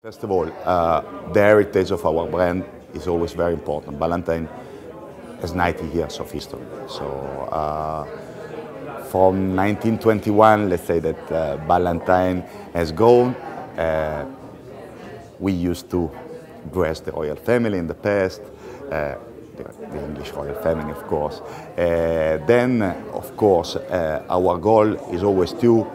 First of all, the heritage of our brand is always very important. Ballantyne has 90 years of history. So from 1921, let's say that Ballantyne has grown. We used to dress the royal family in the past, the English royal family, of course. Then, of course, our goal is always to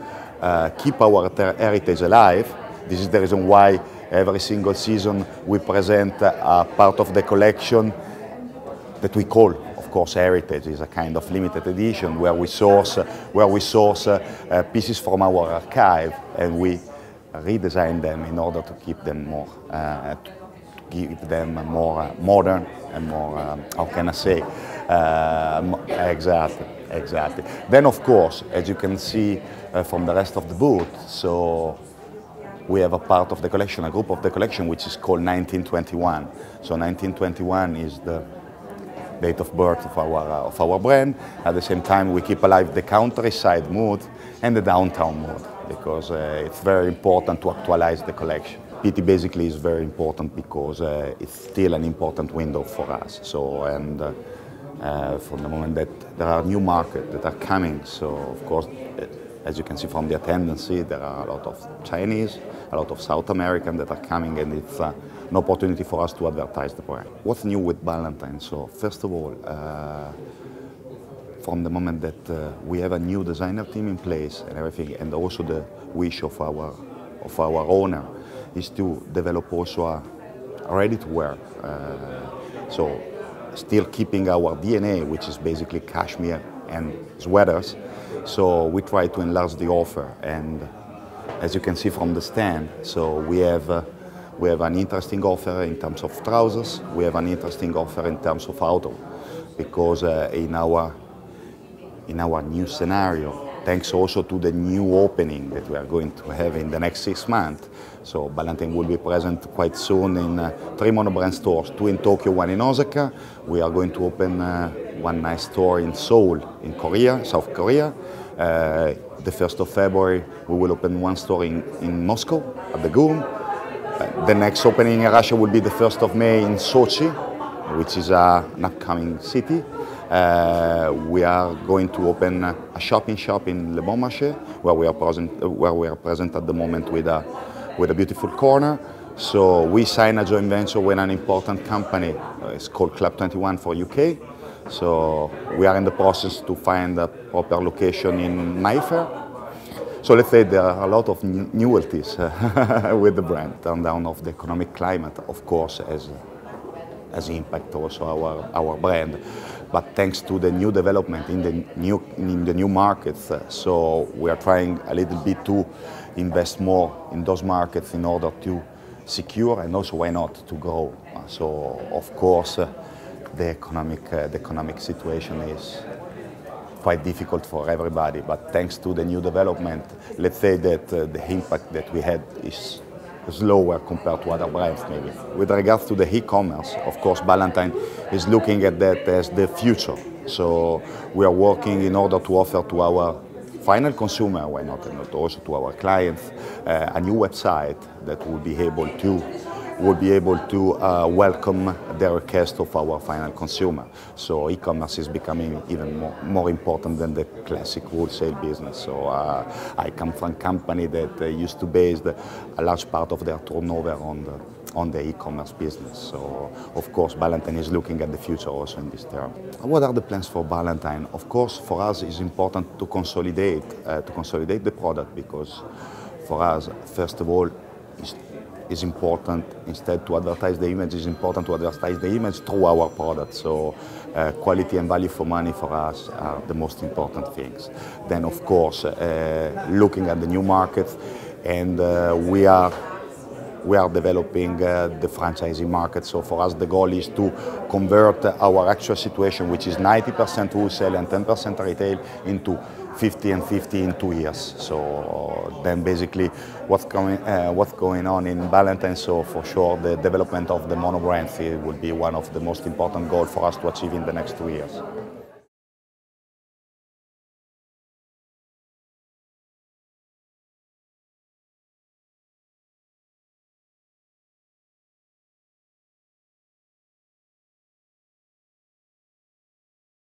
keep our heritage alive. This is the reason why every single season we present a part of the collection that we call, of course, heritage. Is a kind of limited edition where we source pieces from our archive and we redesign them in order to keep them more, modern and more, how can I say, exactly. Then, of course, as you can see from the rest of the booth, so we have a part of the collection, a group of the collection, which is called 1921. So 1921 is the date of birth of our brand. At the same time, we keep alive the countryside mood and the downtown mood, because it's very important to actualize the collection. PT basically is very important because it's still an important window for us. So, and from the moment that there are new markets that are coming, so of course, as you can see from the attendance, there are a lot of Chinese, a lot of South American that are coming, and it's an opportunity for us to advertise the brand. What's new with Ballantyne? So first of all, from the moment that we have a new designer team in place and everything, and also the wish of our owner is to develop also a ready-to-wear. So still keeping our DNA, which is basically cashmere and sweaters. So we try to enlarge the offer, and as you can see from the stand, so we have an interesting offer in terms of trousers. We have an interesting offer in terms of outerwear, because in our new scenario, thanks also to the new opening that we are going to have in the next 6 months. So Ballantyne will be present quite soon in 3 monobrand stores, 2 in Tokyo, 1 in Osaka. We are going to open one nice store in Seoul, in Korea, South Korea. The 1st of February, we will open 1 store in Moscow, at the GUM. The next opening in Russia will be the 1st of May in Sochi, which is an upcoming city. We are going to open a shop-in-shop in Le Bon Marché, where we are present at the moment with a beautiful corner. So we signed a joint venture with an important company. It's called Club 21 for UK. So we are in the process to find a proper location in Mayfair. So let's say there are a lot of novelties with the brand. Turn down of the economic climate, of course, has impact also our brand. But thanks to the new development in the new markets, so we are trying a little bit to invest more in those markets in order to secure and also, why not, to grow. So of course, the economic situation is quite difficult for everybody, but thanks to the new development, let's say that the impact that we had is lower compared to other brands maybe. With regards to the e-commerce, of course, Ballantyne is looking at that as the future. So we are working in order to offer to our final consumer, why not, and also to our clients, a new website that will be able to welcome the request of our final consumer. So e-commerce is becoming even more important than the classic wholesale business. So I come from a company that used to base a large part of their turnover on the e-commerce business. So of course Ballantyne is looking at the future also in this term. What are the plans for Ballantyne? Of course, for us it's important to consolidate the product, because for us, first of all, is important, instead to advertise the image, is important to advertise the image through our product. So quality and value for money for us are the most important things. Then of course, looking at the new markets, and we are developing the franchising market. So for us the goal is to convert our actual situation, which is 90% wholesale and 10% retail, into 50 and 50 in 2 years. So then basically what's going on in Ballantyne, so for sure the development of the mono brand will be one of the most important goals for us to achieve in the next 2 years.